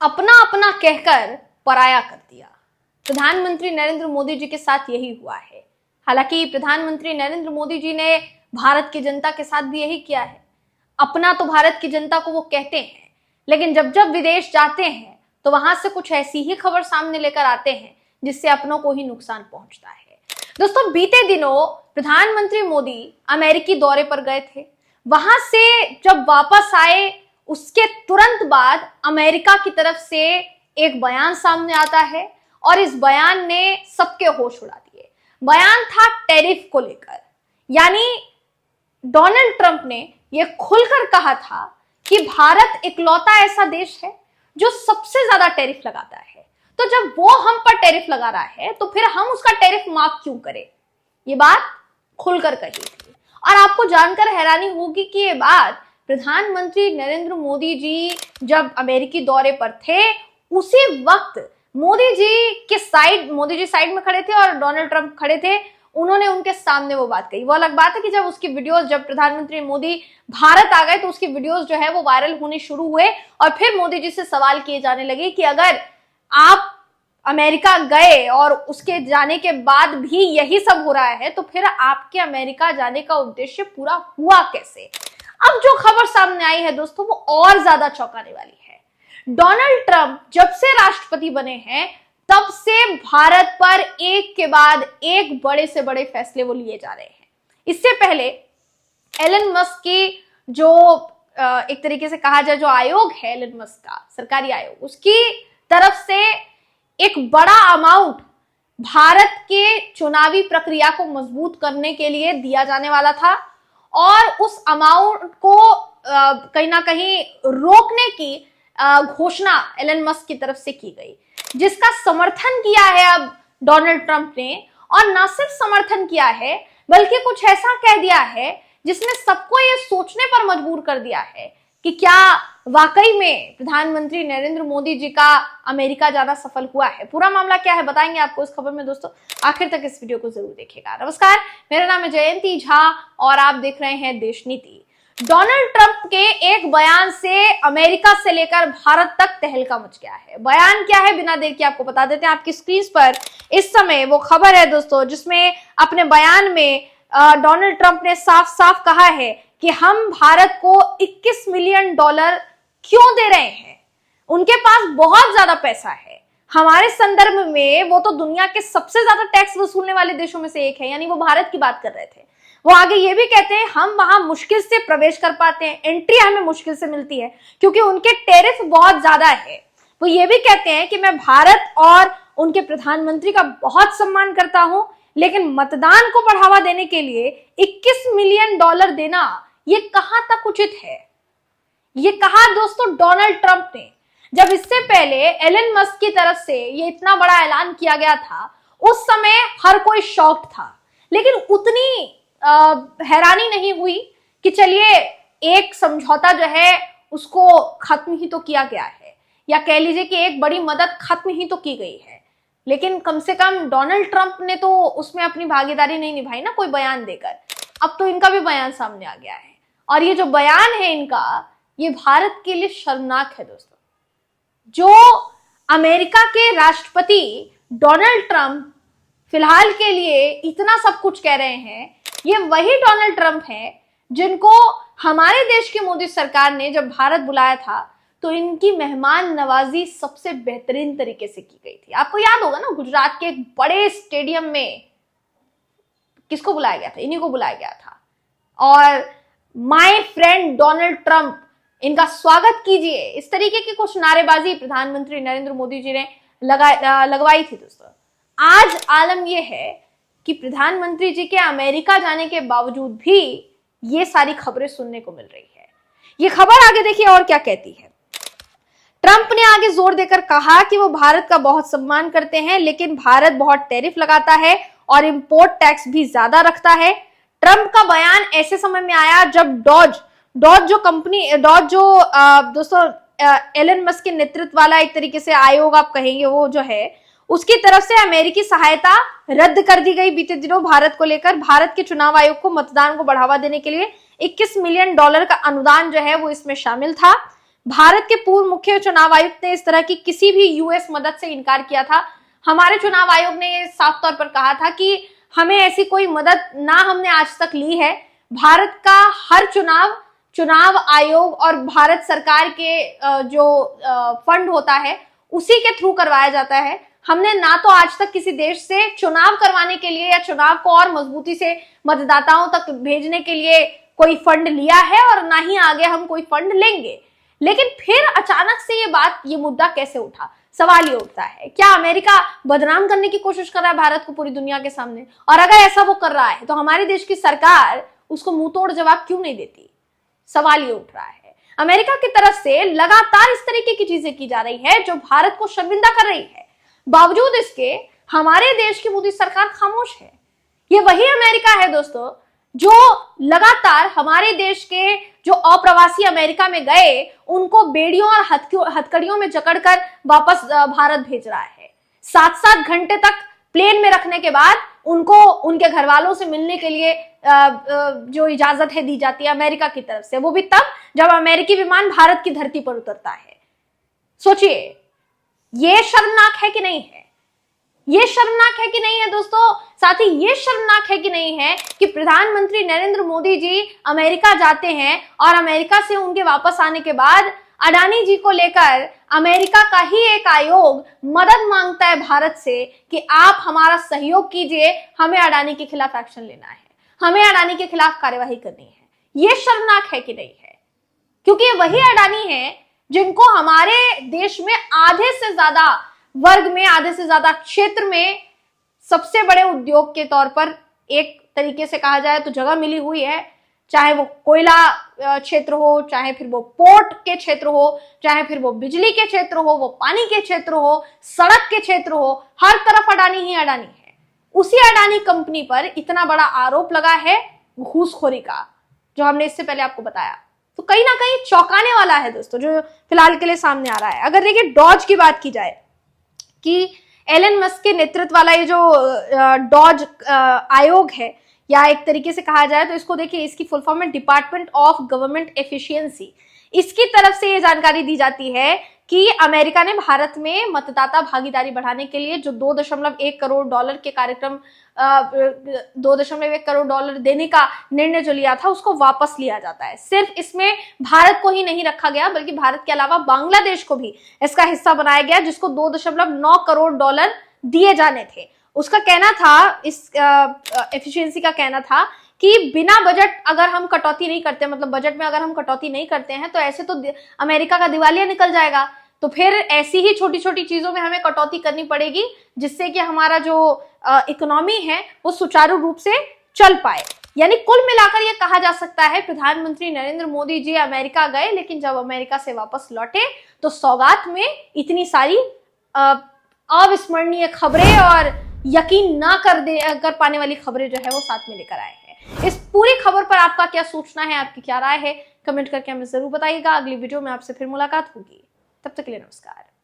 अपना अपना कहकर पराया कर दिया। प्रधानमंत्री नरेंद्र मोदी जी के साथ यही हुआ है। हालांकि प्रधानमंत्री नरेंद्र मोदी जी ने भारत की जनता के साथ भी यही किया है। अपना तो भारत की जनता को वो कहते हैं, लेकिन जब जब विदेश जाते हैं तो वहां से कुछ ऐसी ही खबर सामने लेकर आते हैं जिससे अपनों को ही नुकसान पहुंचता है। दोस्तों, बीते दिनों प्रधानमंत्री मोदी अमेरिकी दौरे पर गए थे। वहां से जब वापस आए उसके तुरंत बाद अमेरिका की तरफ से एक बयान सामने आता है और इस बयान ने सबके होश उड़ा दिए। बयान था टैरिफ को लेकर, यानी डोनाल्ड ट्रंप ने यह खुलकर कहा था कि भारत इकलौता ऐसा देश है जो सबसे ज्यादा टैरिफ लगाता है। तो जब वो हम पर टैरिफ लगा रहा है तो फिर हम उसका टैरिफ माफ क्यों करें? ये बात खुलकर कही थी। और आपको जानकर हैरानी होगी कि ये बात प्रधानमंत्री नरेंद्र मोदी जी जब अमेरिकी दौरे पर थे उसी वक्त मोदी जी साइड में खड़े थे और डोनाल्ड ट्रंप खड़े थे। उन्होंने उनके सामने वो बात कही। वो अलग बात है कि जब उसकी वीडियोस, जब प्रधानमंत्री मोदी भारत आ गए तो उसकी वीडियोस जो है वो वायरल होने शुरू हुए और फिर मोदी जी से सवाल किए जाने लगे कि अगर आप अमेरिका गए और उसके जाने के बाद भी यही सब हो रहा है तो फिर आपके अमेरिका जाने का उद्देश्य पूरा हुआ कैसे? अब जो खबर सामने आई है दोस्तों वो और ज्यादा चौंकाने वाली है। डोनाल्ड ट्रंप जब से राष्ट्रपति बने हैं तब से भारत पर एक के बाद एक बड़े से बड़े फैसले वो लिए जा रहे हैं। इससे पहले एलन मस्क की जो एक तरीके से कहा जाए जो आयोग है एलन मस्क का सरकारी आयोग, उसकी तरफ से एक बड़ा अमाउंट भारत के चुनावी प्रक्रिया को मजबूत करने के लिए दिया जाने वाला था और उस अमाउंट को कहीं ना कहीं रोकने की घोषणा एलन मस्क की तरफ से की गई, जिसका समर्थन किया है अब डोनाल्ड ट्रंप ने। और न सिर्फ समर्थन किया है बल्कि कुछ ऐसा कह दिया है जिसने सबको ये सोचने पर मजबूर कर दिया है कि क्या वाकई में प्रधानमंत्री नरेंद्र मोदी जी का अमेरिका जाना सफल हुआ है। पूरा मामला क्या है बताएंगे आपको इस खबर में। दोस्तों, आखिर तक इस वीडियो को जरूर देखिएगा। नमस्कार, मेरा नाम है जयंती झा और आप देख रहे हैं देश नीति। डोनाल्ड ट्रंप के एक बयान से अमेरिका से लेकर भारत तक तहलका मच गया है। बयान क्या है बिना देर के आपको बता देते हैं। आपकी स्क्रीन पर इस समय वो खबर है दोस्तों जिसमें अपने बयान में डोनाल्ड ट्रंप ने साफ साफ कहा है कि हम भारत को $21 मिलियन क्यों दे रहे हैं। उनके पास बहुत ज्यादा पैसा है। हमारे संदर्भ में वो तो दुनिया के सबसे ज्यादा टैक्स वसूलने वाले देशों में से एक है, यानी वो भारत की बात कर रहे थे। वो आगे ये भी कहते हैं हम वहां मुश्किल से प्रवेश कर पाते हैं, एंट्री हमें मुश्किल से मिलती है क्योंकि उनके टैरिफ बहुत ज्यादा है। वो ये भी कहते हैं कि मैं भारत और उनके प्रधानमंत्री का बहुत सम्मान करता हूं, लेकिन मतदान को बढ़ावा देने के लिए $21 मिलियन देना ये कहां तक उचित है। ये कहा दोस्तों डोनाल्ड ट्रंप ने। जब इससे पहले एलन मस्क की तरफ से ये इतना बड़ा ऐलान किया गया था उस समय हर कोई शॉक्ड था, लेकिन उतनी हैरानी नहीं हुई कि चलिए एक समझौता जो है उसको खत्म ही तो किया गया है, या कह लीजिए कि एक बड़ी मदद खत्म ही तो की गई है। लेकिन कम से कम डोनाल्ड ट्रंप ने तो उसमें अपनी भागीदारी नहीं निभाई ना कोई बयान देकर। अब तो इनका भी बयान सामने आ गया है और ये जो बयान है इनका ये भारत के लिए शर्मनाक है दोस्तों। जो अमेरिका के राष्ट्रपति डोनाल्ड ट्रंप फिलहाल के लिए इतना सब कुछ कह रहे हैं, ये वही डोनाल्ड ट्रंप हैं जिनको हमारे देश की मोदी सरकार ने जब भारत बुलाया था तो इनकी मेहमान नवाजी सबसे बेहतरीन तरीके से की गई थी। आपको याद होगा ना, गुजरात के एक बड़े स्टेडियम में किसको बुलाया गया था? इन्हीं को बुलाया गया था और माय फ्रेंड डोनाल्ड ट्रंप, इनका स्वागत कीजिए, इस तरीके की कुछ नारेबाजी प्रधानमंत्री नरेंद्र मोदी जी ने लगवाई थी दोस्तों। आज आलम यह है कि प्रधानमंत्री जी के अमेरिका जाने के बावजूद भी ये सारी खबरें सुनने को मिल रही है। ये खबर आगे देखिए और क्या कहती है। ट्रंप ने आगे जोर देकर कहा कि वो भारत का बहुत सम्मान करते हैं, लेकिन भारत बहुत टैरिफ लगाता है और इंपोर्ट टैक्स भी ज्यादा रखता है। ट्रंप का बयान ऐसे समय में आया जब डॉज जो दोस्तों एलन मस्क के नेतृत्व वाला एक तरीके से आयोग आप कहेंगे वो जो है, उसकी तरफ से अमेरिकी सहायता रद्द कर दी गई बीते दिनों भारत को लेकर। भारत के चुनाव आयोग को मतदान को बढ़ावा देने के लिए $21 मिलियन का अनुदान जो है वो इसमें शामिल था। भारत के पूर्व मुख्य चुनाव आयुक्त ने इस तरह की किसी भी यूएस मदद से इनकार किया था। हमारे चुनाव आयोग ने ये साफ तौर पर कहा था कि हमें ऐसी कोई मदद ना हमने आज तक ली है। भारत का हर चुनाव आयोग और भारत सरकार के जो फंड होता है उसी के थ्रू करवाया जाता है। हमने ना तो आज तक किसी देश से चुनाव करवाने के लिए या चुनाव को और मजबूती से मतदाताओं तक भेजने के लिए कोई फंड लिया है और ना ही आगे हम कोई फंड लेंगे। लेकिन फिर अचानक से ये मुद्दा कैसे उठा? सवाल ये उठता है, क्या अमेरिका बदनाम करने की कोशिश कर रहा है भारत को पूरी दुनिया के सामने? और अगर ऐसा वो कर रहा है तो हमारे देश की सरकार उसको मुंह तोड़ जवाब क्यों नहीं देती? सवाल ये उठ रहा है। अमेरिका की तरफ से लगातार इस तरीके की चीजें की जा रही है जो भारत को शर्मिंदा कर रही है। बावजूद इसके हमारे देश की मोदी सरकार खामोश है। ये वही अमेरिका है दोस्तों जो लगातार हमारे देश के जो अप्रवासी अमेरिका में गए उनको बेड़ियों और हथकड़ियों में जकड़कर वापस भारत भेज रहा है। 7-7 घंटे तक प्लेन में रखने के बाद उनको उनके घर वालों से मिलने के लिए जो इजाजत है दी जाती है अमेरिका की तरफ से, वो भी तब जब अमेरिकी विमान भारत की धरती पर उतरता है। सोचिए, ये शर्मनाक है कि नहीं है? ये शर्मनाक है कि नहीं है दोस्तों? साथ ही ये शर्मनाक है कि नहीं है कि प्रधानमंत्री नरेंद्र मोदी जी अमेरिका जाते हैं और अमेरिका से उनके वापस आने के बाद अडानी जी को लेकर अमेरिका का ही एक आयोग मदद मांगता है भारत से कि आप हमारा सहयोग कीजिए, हमें अडानी के खिलाफ एक्शन लेना है, हमें अडानी के खिलाफ कार्यवाही करनी है। ये शर्मनाक है कि नहीं है? क्योंकि वही अडानी है जिनको हमारे देश में आधे से ज्यादा वर्ग में, आधे से ज्यादा क्षेत्र में सबसे बड़े उद्योग के तौर पर एक तरीके से कहा जाए तो जगह मिली हुई है। चाहे वो कोयला क्षेत्र हो, चाहे फिर वो पोर्ट के क्षेत्र हो, चाहे फिर वो बिजली के क्षेत्र हो, वो पानी के क्षेत्र हो, सड़क के क्षेत्र हो, हर तरफ अडानी ही अडानी है। उसी अडानी कंपनी पर इतना बड़ा आरोप लगा है घूसखोरी का, जो हमने इससे पहले आपको बताया। तो कहीं ना कहीं चौंकाने वाला है दोस्तों जो फिलहाल के लिए सामने आ रहा है। अगर देखिए डॉज की बात की जाए कि एलन मस्क के नेतृत्व वाला ये जो डॉज आयोग है, या एक तरीके से कहा जाए तो इसको देखिए, इसकी फुल फॉर्म है डिपार्टमेंट ऑफ गवर्नमेंट एफिशिएंसी। इसकी तरफ से ये जानकारी दी जाती है कि अमेरिका ने भारत में मतदाता भागीदारी बढ़ाने के लिए जो 2.1 करोड़ डॉलर के कार्यक्रम 2.1 करोड़ डॉलर देने का निर्णय जो लिया था उसको वापस लिया जाता है। सिर्फ इसमें भारत को ही नहीं रखा गया बल्कि भारत के अलावा बांग्लादेश को भी इसका हिस्सा बनाया गया, जिसको 2.9 करोड़ डॉलर दिए जाने थे। उसका कहना था, इस एफिशिएंसी का कहना था कि बिना बजट अगर हम कटौती नहीं करते, मतलब बजट में अगर हम कटौती नहीं करते हैं तो ऐसे तो अमेरिका का दिवालिया निकल जाएगा। तो फिर ऐसी ही छोटी छोटी चीजों में हमें कटौती करनी पड़ेगी जिससे कि हमारा जो इकोनॉमी है वो सुचारू रूप से चल पाए। यानी कुल मिलाकर ये कहा जा सकता है प्रधानमंत्री नरेंद्र मोदी जी अमेरिका गए, लेकिन जब अमेरिका से वापस लौटे तो सौगात में इतनी सारी अविस्मरणीय खबरें और यकीन ना कर पाने वाली खबरें जो है वो साथ में लेकर आए हैं। इस पूरी खबर पर आपका क्या सोचना है, आपकी क्या राय है, कमेंट करके हमें जरूर बताइएगा। अगली वीडियो में आपसे फिर मुलाकात होगी, तब तक के लिए नमस्कार।